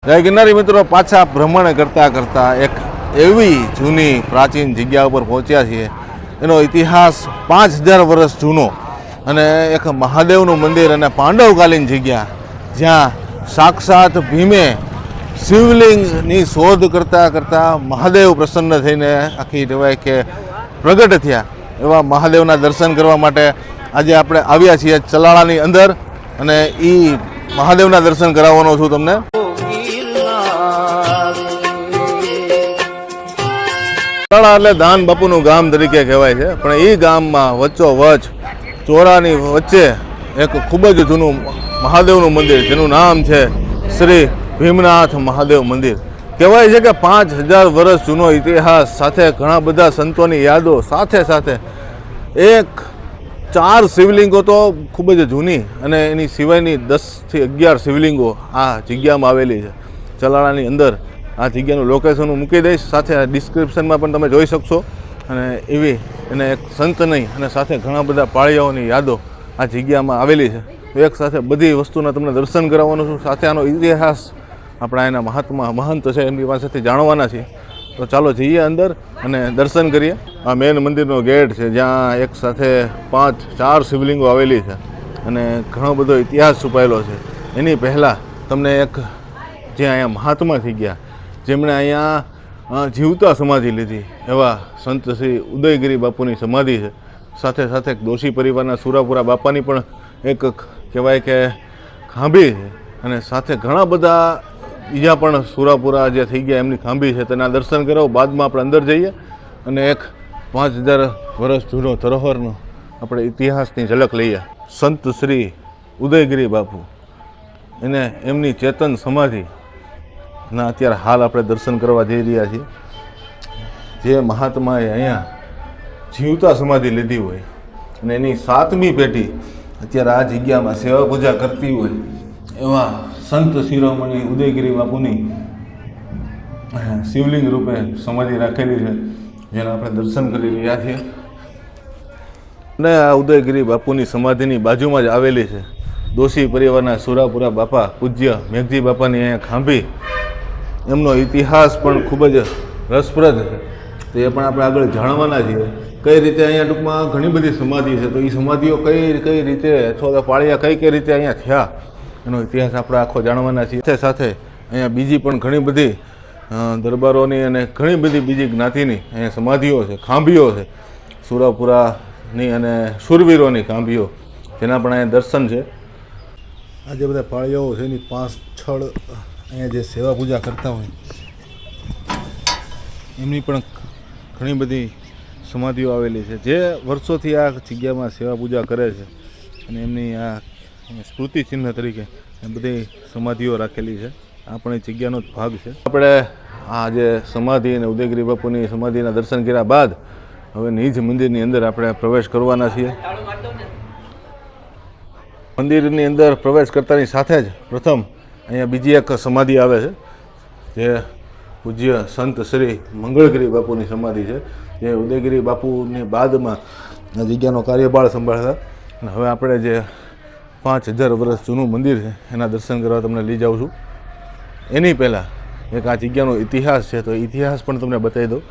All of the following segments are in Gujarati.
જય ગિરનારી મિત્રો, પાછા ભ્રમણ કરતાં કરતાં એક એવી જૂની પ્રાચીન જગ્યા ઉપર પહોંચ્યા છીએ. એનો ઇતિહાસ 5000 વર્ષ જૂનો અને એક મહાદેવનું મંદિર અને પાંડવકાલીન જગ્યા, જ્યાં સાક્ષાત ભીમે શિવલિંગની શોધ કરતાં કરતાં મહાદેવ પ્રસન્ન થઈને આખી કહેવાય કે પ્રગટ થયા. એવા મહાદેવના દર્શન કરવા માટે આજે આપણે આવ્યા છીએ ચલાળાની અંદર, અને એ મહાદેવના દર્શન કરાવવાનો છું તમને. ચલાળા એટલે દાન બાપુનું ગામ તરીકે કહેવાય છે, પણ એ ગામમાં વચ્ચોવચ્ચ ચોરાની વચ્ચે એક ખૂબ જ જૂનું મહાદેવનું મંદિર, જેનું નામ છે શ્રી ભીમનાથ મહાદેવ મંદિર. કહેવાય છે કે 5000 વર્ષ જૂનો ઇતિહાસ સાથે ઘણા બધા સંતોની યાદો સાથે સાથે એક 4 શિવલિંગો તો ખૂબ જ જૂની, અને એની સિવાયની 10 થી 11 શિવલિંગો આ જગ્યામાં આવેલી છે. ચલાળાની અંદર આ જગ્યાનું લોકેશન હું મૂકી દઈશ, સાથે ડિસ્ક્રિપ્શનમાં પણ તમે જોઈ શકશો. અને એવી એને એક સંતની અને સાથે ઘણા બધા પાળિયાઓની યાદો આ જગ્યામાં આવેલી છે. એક સાથે બધી વસ્તુના તમને દર્શન કરાવવાનું છું, સાથે આનો ઇતિહાસ આપણા એના મહાત્મા મહંત છે એમની પાસેથી જાણવાના છીએ. તો ચાલો જઈએ અંદર અને દર્શન કરીએ. આ મેન મંદિરનો ગેટ છે, જ્યાં એક સાથે 4 શિવલિંગો આવેલી છે અને ઘણો બધો ઇતિહાસ છુપાયેલો છે. એની પહેલાં તમને એક જે અહીંયા મહાત્મા થઈ ગયા, જેમણે અહીંયા જીવતા સમાધિ લીધી, એવા સંત શ્રી ઉદયગીરી બાપુની સમાધિ છે. સાથે સાથે દોશી પરિવારના સુરાપુરા બાપાની પણ એક કહેવાય કે ખાંભી છે, અને સાથે ઘણા બધા બીજા પણ સુરાપુરા જે થઈ ગયા એમની ખાંભી છે, તેના દર્શન કરો. બાદમાં આપણે અંદર જઈએ અને એક 5000 વર્ષ જૂનો ધરોહરનો આપણે ઇતિહાસની ઝલક લઈએ. સંત શ્રી ઉદયગીરી બાપુ, એને એમની ચેતન સમાધિ ના અત્યારે હાલ આપણે દર્શન કરવા જઈ રહ્યા છીએ. જે મહાત્માએ અહીંયા જીવતા સમાધિ લીધી હોય અને એની 7મી પેઢી અત્યારે આ જગ્યામાં સેવા પૂજા કરતી હોય, એવા સંત શિરોમણી ઉદયગીરી બાપુની શિવલિંગ રૂપે સમાધિ રાખેલી છે, જેના આપણે દર્શન કરી રહ્યા છીએ. અને આ ઉદયગીરી બાપુની સમાધિની બાજુમાં જ આવેલી છે દોશી પરિવારના સુરાપુરા બાપા પૂજ્ય મેઘજી બાપાની અહીંયા ખાંભી. એમનો ઇતિહાસ પણ ખૂબ જ રસપ્રદ છે, તે પણ આપણે આગળ જાણવાના છીએ. કઈ રીતે અહીંયા ટૂંકમાં ઘણી બધી સમાધિ છે, તો એ સમાધિઓ કઈ રીતે અથવા તો પાળિયા કઈ રીતે અહીંયા થયા, એનો ઇતિહાસ આપણે આખો જાણવાના છીએ. સાથે સાથે અહીંયા બીજી પણ ઘણી બધી દરબારોની અને ઘણી બધી બીજી જ્ઞાતિની અહીંયા સમાધિઓ છે, ખાંભીઓ છે, સુરાપુરાની અને શૂરવીરોની ખાંભીઓ, જેના પણ અહીંયા દર્શન છે. આ જે બધા પાળિયાઓ છે એની 5-6 અહીંયા જે સેવા પૂજા કરતા હોય એમની પણ ઘણી બધી સમાધિઓ આવેલી છે, જે વર્ષોથી આ જગ્યામાં સેવા પૂજા કરે છે, અને એમની આ સ્મૃતિ ચિહ્ન તરીકે બધી સમાધિઓ રાખેલી છે. આ પણ એ જગ્યાનો જ ભાગ છે. આપણે આ જે સમાધિ અને ઉદયગીરી બાપુની સમાધિના દર્શન કર્યા બાદ હવે નિજ મંદિરની અંદર આપણે પ્રવેશ કરવાના છીએ. મંદિરની અંદર પ્રવેશ કરતાની સાથે જ પ્રથમ અહીંયા બીજી એક સમાધિ આવે છે, જે પૂજ્ય સંત શ્રી મંગળગીરી બાપુની સમાધિ છે, જે ઉદયગીરી બાપુની બાદમાં આ જગ્યાનો કાર્યભાર સંભાળતા. અને હવે આપણે જે 5000 વર્ષ જૂનું મંદિર છે એના દર્શન કરવા તમને લઈ જાઉં છું. એની પહેલાં એક આ જગ્યાનો ઇતિહાસ છે, તો ઇતિહાસ પણ તમને બતાવી દઉં.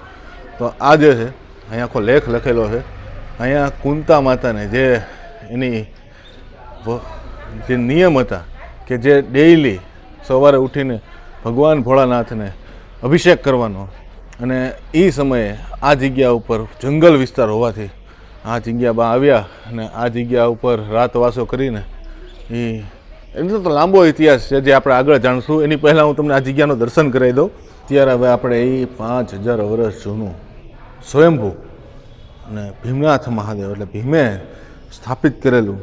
તો આ જે છે અહીંયા આખો લેખ લખેલો છે. અહીંયા કુંતા માતાને જે એની જે નિયમ હતા કે જે ડેઈલી સવારે ઉઠીને ભગવાન ભોળાનાથને અભિષેક કરવાનો, અને એ સમયે આ જગ્યા ઉપર જંગલ વિસ્તાર હોવાથી આ જગ્યામાં આવ્યા અને આ જગ્યા ઉપર રાતવાસો કરીને એનો તો લાંબો ઇતિહાસ છે, જે આપણે આગળ જાણશું. એની પહેલાં હું તમને આ જગ્યાનો દર્શન કરાવી દઉં. ત્યારે હવે આપણે એ 5000 વર્ષ જૂનું સ્વયંભૂ અને ભીમનાથ મહાદેવ એટલે ભીમે સ્થાપિત કરેલું,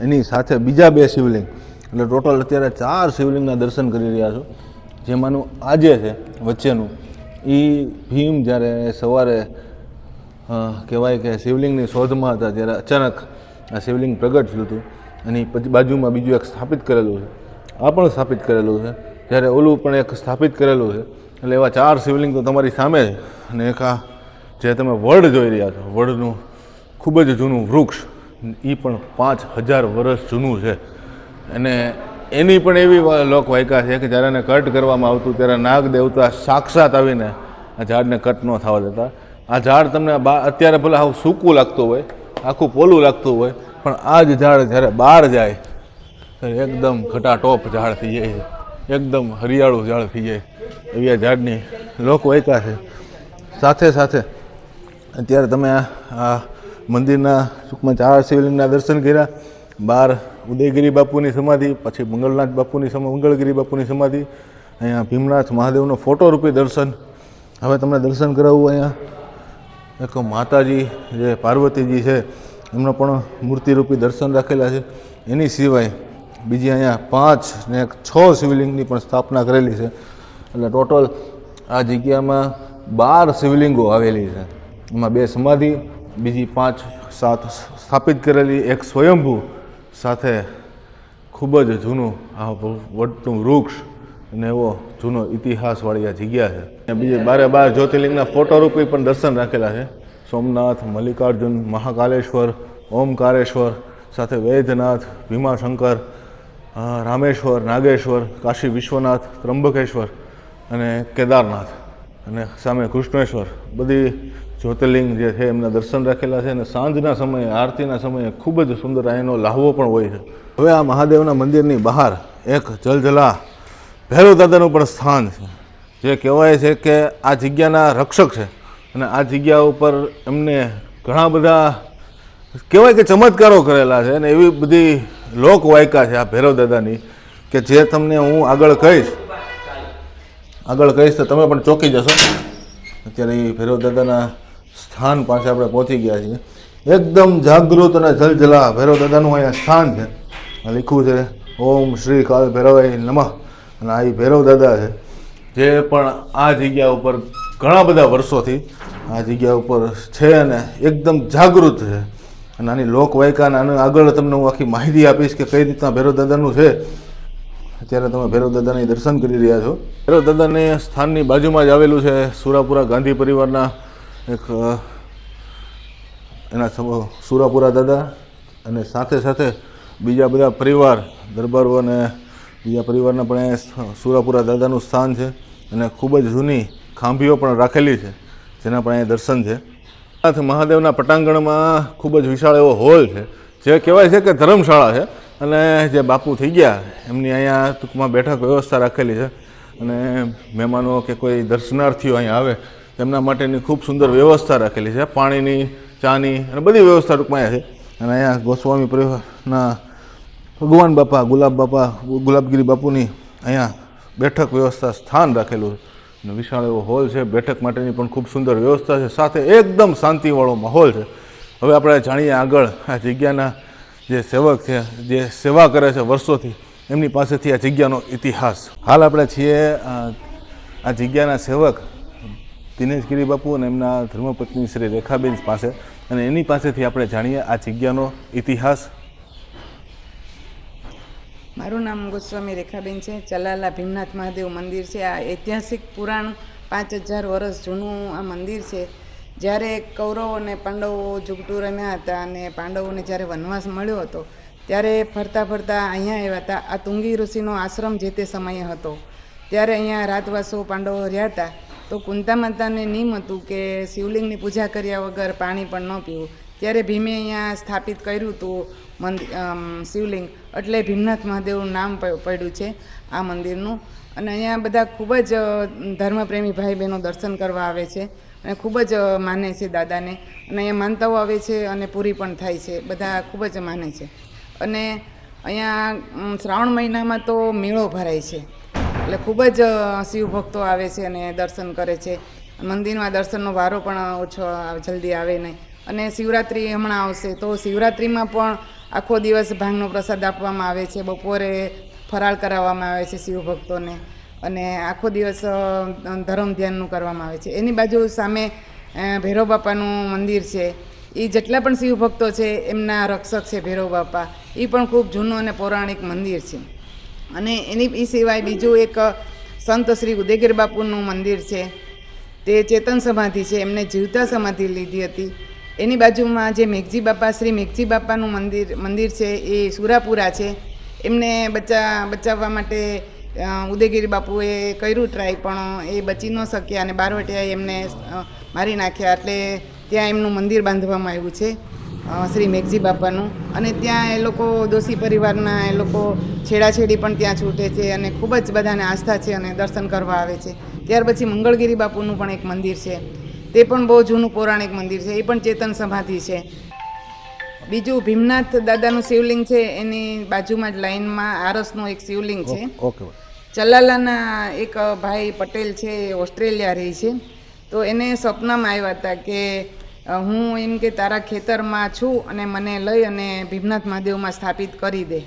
એની સાથે બીજા 2 શિવલિંગ, એટલે ટોટલ અત્યારે 4 શિવલિંગના દર્શન કરી રહ્યા છો. જેમાંનું આજે છે વચ્ચેનું, એ ભીમ જ્યારે સવારે કહેવાય કે શિવલિંગની શોધમાં હતા ત્યારે અચાનક આ શિવલિંગ પ્રગટ થયું હતું. એની બાજુમાં બીજું એક સ્થાપિત કરેલું છે, આ પણ સ્થાપિત કરેલું છે, જ્યારે ઓલું પણ એક સ્થાપિત કરેલું છે. એટલે એવા 4 શિવલિંગ તો તમારી સામે છે. અને એક આ જે તમે વડ જોઈ રહ્યા છો, વડનું ખૂબ જ જૂનું વૃક્ષ, એ પણ 5000 વર્ષ જૂનું છે. અને એની પણ એવી લોકવાયકા છે કે જ્યારે એને કટ કરવામાં આવતું ત્યારે નાગ દેવતા સાક્ષાત આવીને આ ઝાડને કટ ન થવા દેતા. આ ઝાડ તમને અત્યારે ભલે આવું સૂકું લાગતું હોય, આખું પોલું લાગતું હોય, પણ આ જ ઝાડ જ્યારે બહાર જાય ત્યારે એકદમ ઘટાટોપ ઝાડ થઈ જાય છે, એકદમ હરિયાળું ઝાડ થઈ જાય એવી આ ઝાડની લોકવાયકા છે. સાથે સાથે અત્યારે તમે આ મંદિરના ટૂંકમાં 4 શિવલિંગના દર્શન કર્યા. બહાર ઉદયગીરી બાપુની સમાધિ, પછી મંગળનાથ બાપુની મંગળગીરી બાપુની સમાધિ, અહીંયા ભીમનાથ મહાદેવનો ફોટો રૂપી દર્શન. હવે તમને દર્શન કરાવવું અહીંયા એક માતાજી જે પાર્વતીજી છે એમનો પણ મૂર્તિરૂપી દર્શન રાખેલા છે. એની સિવાય બીજી અહીંયા 5 ને 6 શિવલિંગની પણ સ્થાપના કરેલી છે. એટલે ટોટલ આ જગ્યામાં 12 શિવલિંગો આવેલી છે. એમાં 2 સમાધિ, બીજી 5-7 સ્થાપિત કરેલી, એક સ્વયંભૂ, સાથે ખૂબ જ જૂનું આ વડનું વૃક્ષ અને એવો જૂનો ઇતિહાસવાળી આ જગ્યા છે. બીજી 12 જ્યોતિર્લિંગના ફોટોરૂપી પણ દર્શન રાખેલા છે. સોમનાથ, મલ્લિકાર્જુન, મહાકાલેશ્વર, ઓમકારેશ્વર, સાથે વૈદ્યનાથ, ભીમાશંકર, રામેશ્વર, નાગેશ્વર, કાશી વિશ્વનાથ, ત્રંબકેશ્વર અને કેદારનાથ, અને સામે કૃષ્ણેશ્વર. બધી જ્યોતિર્લિંગ જે છે એમના દર્શન રાખેલા છે. અને સાંજના સમયે, આરતીના સમયે ખૂબ જ સુંદર એનો લાહવો પણ હોય છે. હવે આ મહાદેવના મંદિરની બહાર એક જલજલા ભૈરવ દાદાનું પણ સ્થાન છે, જે કહેવાય છે કે આ જગ્યાના રક્ષક છે. અને આ જગ્યા ઉપર એમને ઘણા બધા કહેવાય કે ચમત્કારો કરેલા છે. અને એવી બધી લોકવાયકા છે આ ભૈરવ દાદાની કે જે તમને હું આગળ કહીશ તો તમે પણ ચોંકી જશો. અત્યારે એ ભૈરવ દાદાના સ્થાન પાસે આપણે પહોંચી ગયા છીએ. એકદમ જાગૃત અને જલજલા ભૈરવ દાદાનું અહીંયા સ્થાન છે. લખ્યું છે ઓમ શ્રી કાલ ભૈરવાય નમઃ. અને આ ભૈરવ દાદા છે જે પણ આ જગ્યા ઉપર ઘણા બધા વર્ષોથી આ જગ્યા ઉપર છે અને એકદમ જાગૃત છે. અને આની લોકવાયકા અને આગળ તમને હું આખી માહિતી આપીશ કે કઈ રીતના ભૈરવ દાદાનું છે. અત્યારે તમે ભૈરવ દાદાની દર્શન કરી રહ્યા છો. ભૈરવ દાદાને સ્થાનની બાજુમાં જ આવેલું છે સુરાપુરા ગાંધી પરિવારના એક એના સુરાપુરા દાદા, અને સાથે સાથે બીજા બધા પરિવાર, દરબારો અને બીજા પરિવારના પણ અહીંયા સુરાપુરા દાદાનું સ્થાન છે. અને ખૂબ જ જૂની ખાંભીઓ પણ રાખેલી છે જેના પણ અહીંયા દર્શન છે. મહાદેવના પટાંગણમાં ખૂબ જ વિશાળ એવો હોલ છે, જે કહેવાય છે કે ધર્મશાળા છે. અને જે બાપુ થઈ ગયા એમની અહીંયા ટૂંકમાં બેઠક વ્યવસ્થા રાખેલી છે. અને મહેમાનો કે કોઈ દર્શનાર્થીઓ અહીંયા આવે તેમના માટેની ખૂબ સુંદર વ્યવસ્થા રાખેલી છે, પાણીની, ચાની અને બધી વ્યવસ્થા ટૂંકમાં અહીંયા છે. અને અહીંયા ગોસ્વામી પરિવારના ભગવાન બાપા, ગુલાબગીરી બાપુની અહીંયા બેઠક વ્યવસ્થા સ્થાન રાખેલું છે. અને વિશાળ એવો હોલ છે, બેઠક માટેની પણ ખૂબ સુંદર વ્યવસ્થા છે, સાથે એકદમ શાંતિવાળો માહોલ છે. હવે આપણે જાણીએ આગળ આ જગ્યાના જે સેવક છે, જે સેવા કરે છે વર્ષોથી, એમની પાસેથી આ જગ્યાનો ઇતિહાસ. હાલ આપણે છીએ આ જગ્યાના સેવક દિનેશગીરી બાપુ અને એમના ધર્મપત્ની શ્રી રેખાબેન પાસે, અને એની પાસેથી આપણે જાણીએ આ જગ્યાનો ઇતિહાસ. મારું નામ ગોસ્વામી રેખાબેન છે. ચલાલા ભીમનાથ મહાદેવ મંદિર છે. આ ઐતિહાસિક પુરાણ 5000 વર્ષ જૂનું આ મંદિર છે. જ્યારે કૌરવ અને પાંડવો ઝૂંટું રમ્યા હતા અને પાંડવોને જ્યારે વનવાસ મળ્યો હતો ત્યારે ફરતા ફરતા અહીંયા આવ્યા હતા. આ તુંગી ઋષિનો આશ્રમ જે તે સમયે હતો. ત્યારે અહીંયા રાતવાસો પાંડવો રહ્યા હતા. તો કુંતા માતાને નિયમ હતું કે શિવલિંગની પૂજા કર્યા વગર પાણી પણ ન પીવું. ત્યારે ભીમે અહીંયા સ્થાપિત કર્યું હતું શિવલિંગ, એટલે ભીમનાથ મહાદેવનું નામ પડ્યું છે આ મંદિરનું. અને અહીંયા બધા ખૂબ જ ધર્મપ્રેમી ભાઈ બહેનો દર્શન કરવા આવે છે અને ખૂબ જ માને છે દાદાને. અને અહીંયા માનતાઓ આવે છે અને પૂરી પણ થાય છે. બધા ખૂબ જ માને છે. અને અહીંયા શ્રાવણ મહિનામાં તો મેળો ભરાય છે, એટલે ખૂબ જ શિવભક્તો આવે છે અને દર્શન કરે છે. મંદિરમાં દર્શનનો વારો પણ ઓછો જલ્દી આવે નહીં. અને શિવરાત્રિ હમણાં આવશે, તો શિવરાત્રિમાં પણ આખો દિવસ ભાંગનો પ્રસાદ આપવામાં આવે છે. બપોરે ફરાળ કરાવવામાં આવે છે શિવભક્તોને, અને આખો દિવસ ધર્મ ધ્યાનનું કરવામાં આવે છે. એની બાજુ સામે ભૈરવ બાપાનું મંદિર છે. એ જેટલા પણ શિવભક્તો છે એમના રક્ષક છે ભૈરવ બાપા. એ પણ ખૂબ જૂનું અને પૌરાણિક મંદિર છે. અને એ સિવાય બીજું એક સંત શ્રી ઉદયગીરી બાપુનું મંદિર છે. તે ચેતન સમાધિ છે, એમને જીવતા સમાધિ લીધી હતી. એની બાજુમાં જે મેઘજી બાપા, શ્રી મેઘજી બાપાનું મંદિર છે, એ સુરાપુરા છે. એમને બચાવવા માટે ઉદયગીરી બાપુએ કર્યું ટ્રાય, પણ એ બચી ન શક્યા અને બારવટિયાએ એમને મારી નાખ્યા. એટલે ત્યાં એમનું મંદિર બાંધવામાં આવ્યું છે, શ્રી મેઘજી બાપાનું. અને ત્યાં એ લોકો દોશી પરિવારના એ લોકો છેડાછેડી પણ ત્યાં છૂટે છે અને ખૂબ જ બધાને આસ્થા છે અને દર્શન કરવા આવે છે. ત્યાર પછી મંગળગીરી બાપુનું પણ એક મંદિર છે, તે પણ બહુ જૂનું પૌરાણિક મંદિર છે, એ પણ ચેતન સમાધિ છે. બીજું ભીમનાથ દાદાનું શિવલિંગ છે, એની બાજુમાં જ લાઈનમાં આરસનું એક શિવલિંગ છે. ઓકે. ચલાલાના એક ભાઈ પટેલ છે, એ ઓસ્ટ્રેલિયા રહે છે. તો એને સપનામાં આવ્યા હતા કે હું એમ કે તારા ખેતરમાં છું અને મને લઈ અને ભીમનાથ મહાદેવમાં સ્થાપિત કરી દે.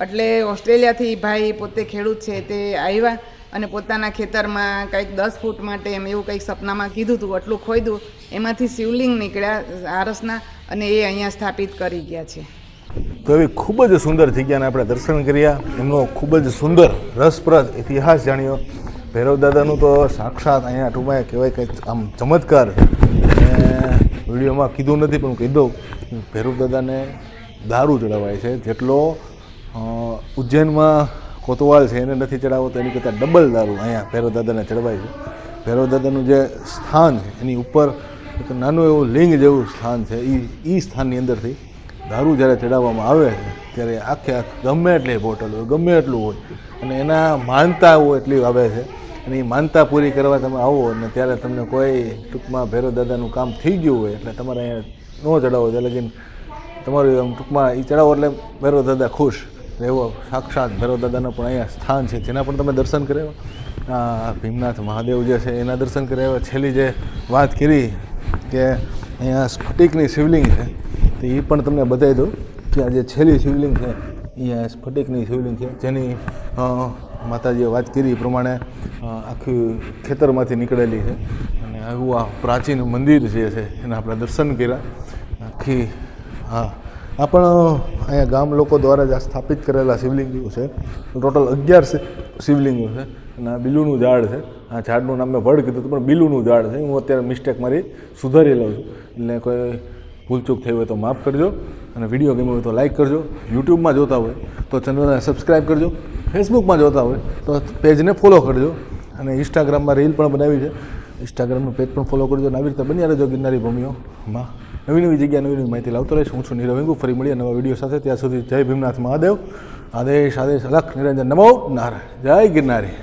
એટલે ઓસ્ટ્રેલિયાથી ભાઈ પોતે ખેડૂત છે, તે આવ્યા અને પોતાના ખેતરમાં કંઈક 10 ફૂટ માટે એમ એવું કંઈક સપનામાં કીધું હતું, એટલું ખોદ્યું, એમાંથી શિવલિંગ નીકળ્યા આરસના અને એ અહીંયા સ્થાપિત કરી ગયા છે. તો એવી ખૂબ જ સુંદર જગ્યાને આપણે દર્શન કર્યા, એમનો ખૂબ જ સુંદર રસપ્રદ ઇતિહાસ જાણ્યો. ભૈરવ દાદાનું તો સાક્ષાત અહીંયા ટૂંકમાં કહેવાય કે આમ ચમત્કાર. વિડીયોમાં કીધું નથી પણ હું કહી દઉં, ભૈરવ દાદાને દારૂ ચડાવાય છે, જેટલો ઉજ્જૈનમાં કોતવાલ છે એને નથી ચડાવો તો એની કરતાં ડબલ દારૂ અહીંયા ભૈરવ દાદાને ચડવાય છે. ભૈરવ દાદાનું જે સ્થાન છે એની ઉપર એક નાનું એવું લિંગ જેવું સ્થાન છે, એ સ્થાનની અંદરથી દારૂ જ્યારે ચડાવવામાં આવે છે ત્યારે આખે ગમે એટલી બોટલ હોય, ગમે એટલું હોય, અને એના માનતા હોય એટલી આવે છે. અને એ માનતા પૂરી કરવા તમે આવો અને ત્યારે તમને કોઈ ટૂંકમાં ભૈરવ દાદાનું કામ થઈ ગયું હોય એટલે તમારે અહીંયા ન ચડાવો, એટલે કે તમારું આમ ટૂંકમાં એ ચડાવો એટલે ભૈરવ દાદા ખુશ. એવો સાક્ષાત ભૈરવ દાદાનું પણ અહીંયા સ્થાન છે, જેના પણ તમે દર્શન કરાવ્યા. ભીમનાથ મહાદેવ જે છે એના દર્શન કરાવ્યા. છેલ્લી જે વાત કરી કે અહીંયા સ્ફટિકની શિવલિંગ છે, તો એ પણ તમને બતાવી દઉં કે આ જે છેલ્લી શિવલિંગ છે એ સ્ફટિકની શિવલિંગ છે, જેની માતાજીએ વાત કરી એ પ્રમાણે આખી ખેતરમાંથી નીકળેલી છે. અને આવું આ પ્રાચીન મંદિર જે છે એના આપણે દર્શન કર્યા. આખી આ પણ અહીંયા ગામ લોકો દ્વારા જ સ્થાપિત કરેલા શિવલિંગો છે. ટોટલ 11 શિવલિંગો છે. અને આ બીલુનું ઝાડ છે. આ ઝાડનું નામ મેં વડ કીધું હતું પણ બીલુનું ઝાડ છે. હું અત્યારે મિસ્ટેક મારી સુધારી લઉં છું, એટલે કોઈ ભૂલચૂક થઈ હોય તો માફ કરજો. અને વિડીયો ગમ્યો હોય તો લાઇક કરજો. યુટ્યુબમાં જોતા હોય તો ચેનલને સબસ્ક્રાઈબ કરજો. ફેસબુકમાં જોતા હોય તો પેજને ફોલો કરજો. અને ઇન્સ્ટાગ્રામમાં રીલ પણ બનાવી છે, ઇન્સ્ટાગ્રામનું પેજ પણ ફોલો કરજો. અને આવી રીતે બન્યા રહેજો ગિરનારી ભૂમિઓમાં. નવી નવી જગ્યા, નવી નવી માહિતી લાવતો રહીશ. હું છું નીરવ વેંગુ. ફરી મળીએ નવા વિડીયો સાથે. ત્યાં સુધી જય ભીમનાથ મહાદેવ. આદેશ આદેશ અલખ નિરંજન. નમો નારાયણ. જય ગિરનારી.